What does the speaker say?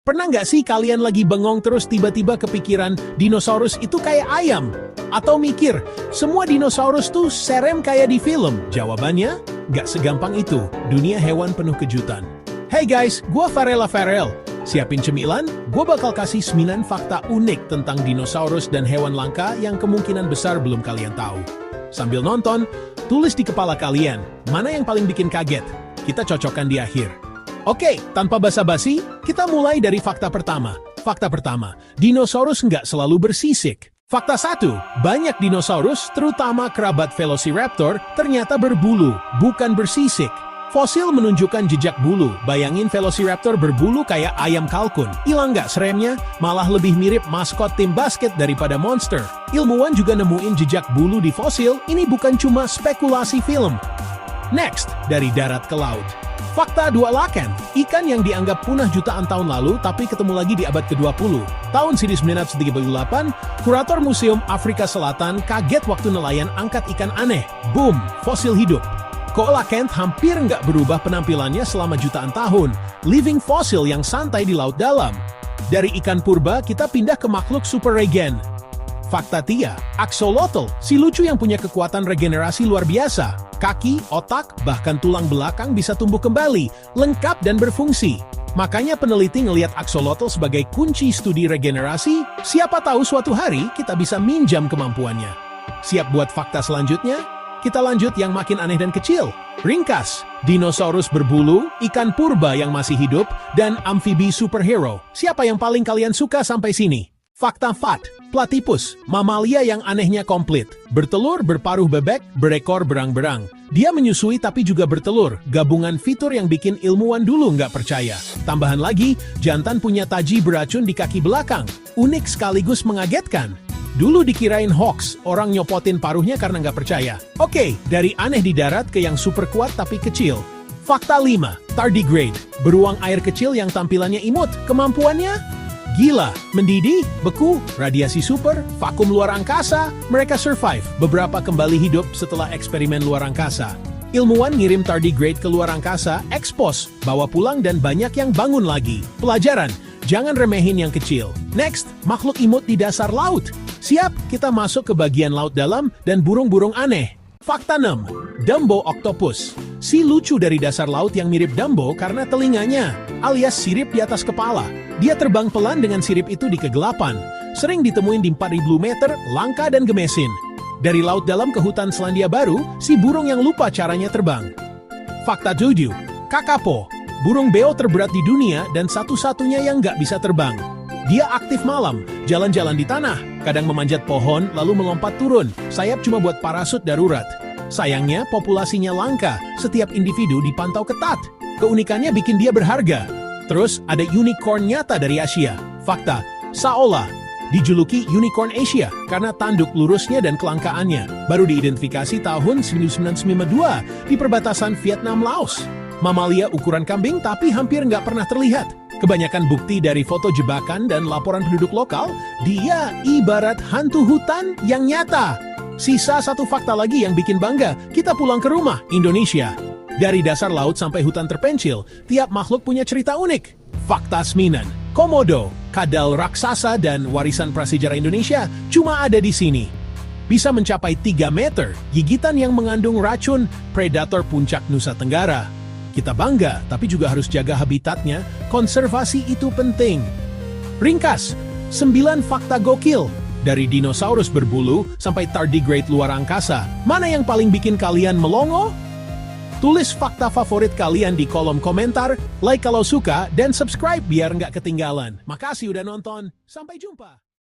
Pernah nggak sih kalian lagi bengong terus tiba-tiba kepikiran dinosaurus itu kayak ayam? Atau mikir, semua dinosaurus tuh serem kayak di film? Jawabannya, nggak segampang itu. Dunia hewan penuh kejutan. Hey guys, gua Farella Farel. Siapin cemilan, gua bakal kasih 9 fakta unik tentang dinosaurus dan hewan langka yang kemungkinan besar belum kalian tahu. Sambil nonton, tulis di kepala kalian, mana yang paling bikin kaget? Kita cocokkan di akhir. Oke, tanpa basa-basi, kita mulai dari fakta pertama. Fakta pertama, dinosaurus nggak selalu bersisik. Fakta 1, banyak dinosaurus, terutama kerabat Velociraptor, ternyata berbulu, bukan bersisik. Fosil menunjukkan jejak bulu, bayangin Velociraptor berbulu kayak ayam kalkun. Hilang nggak seremnya, malah lebih mirip maskot tim basket daripada monster. Ilmuwan juga nemuin jejak bulu di fosil, ini bukan cuma spekulasi film. Next, dari darat ke laut. Fakta 2 laken, ikan yang dianggap punah jutaan tahun lalu tapi ketemu lagi di abad ke-20. Tahun 1938, kurator Museum Afrika Selatan kaget waktu nelayan angkat ikan aneh. Boom, fosil hidup. Coelacanth hampir nggak berubah penampilannya selama jutaan tahun. Living fossil yang santai di laut dalam. Dari ikan purba, kita pindah ke makhluk super regen. Fakta 3, axolotl, si lucu yang punya kekuatan regenerasi luar biasa. Kaki, otak, bahkan tulang belakang bisa tumbuh kembali, lengkap dan berfungsi. Makanya peneliti ngelihat axolotl sebagai kunci studi regenerasi, siapa tahu suatu hari kita bisa minjam kemampuannya. Siap buat fakta selanjutnya? Kita lanjut yang makin aneh dan kecil. Ringkas, dinosaurus berbulu, ikan purba yang masih hidup, dan amfibi superhero. Siapa yang paling kalian suka sampai sini? Fakta 4, platypus, mamalia yang anehnya komplit. Bertelur, berparuh bebek, berekor berang-berang. Dia menyusui tapi juga bertelur, gabungan fitur yang bikin ilmuwan dulu nggak percaya. Tambahan lagi, jantan punya taji beracun di kaki belakang. Unik sekaligus mengagetkan. Dulu dikirain hoax, orang nyopotin paruhnya karena nggak percaya. Oke, dari aneh di darat ke yang super kuat tapi kecil. Fakta 5, tardigrade, beruang air kecil yang tampilannya imut. Kemampuannya? Gila, mendidih, beku, radiasi super, vakum luar angkasa, mereka survive, beberapa kembali hidup setelah eksperimen luar angkasa. Ilmuwan ngirim tardigrade ke luar angkasa, expose, bawa pulang dan banyak yang bangun lagi. Pelajaran, jangan remehin yang kecil. Next, makhluk imut di dasar laut. Siap, kita masuk ke bagian laut dalam dan burung-burung aneh. Fakta 6, Dumbo octopus. Si lucu dari dasar laut yang mirip Dumbo karena telinganya, alias sirip di atas kepala. Dia terbang pelan dengan sirip itu di kegelapan. Sering ditemuin di 4.000 meter, langka dan gemesin. Dari laut dalam ke hutan Selandia Baru, si burung yang lupa caranya terbang. Fakta 7, kakapo. Burung beo terberat di dunia dan satu-satunya yang nggak bisa terbang. Dia aktif malam, jalan-jalan di tanah, kadang memanjat pohon lalu melompat turun. Sayap cuma buat parasut darurat. Sayangnya populasinya langka, setiap individu dipantau ketat. Keunikannya bikin dia berharga. Terus ada unicorn nyata dari Asia. Fakta, Saola dijuluki Unicorn Asia karena tanduk lurusnya dan kelangkaannya. Baru diidentifikasi tahun 1992 di perbatasan Vietnam-Laos. Mamalia ukuran kambing tapi hampir nggak pernah terlihat. Kebanyakan bukti dari foto jebakan dan laporan penduduk lokal, dia ibarat hantu hutan yang nyata. Sisa satu fakta lagi yang bikin bangga, kita pulang ke rumah, Indonesia. Dari dasar laut sampai hutan terpencil, tiap makhluk punya cerita unik. Fakta 9, Komodo, kadal raksasa dan warisan prasejarah Indonesia, cuma ada di sini. Bisa mencapai 3 meter, gigitan yang mengandung racun, predator puncak Nusa Tenggara. Kita bangga, tapi juga harus jaga habitatnya, konservasi itu penting. Ringkas, 9 fakta gokil. Dari dinosaurus berbulu sampai tardigrade luar angkasa, mana yang paling bikin kalian melongo? Tulis fakta favorit kalian di kolom komentar, like kalau suka, dan subscribe biar nggak ketinggalan. Makasih udah nonton, sampai jumpa!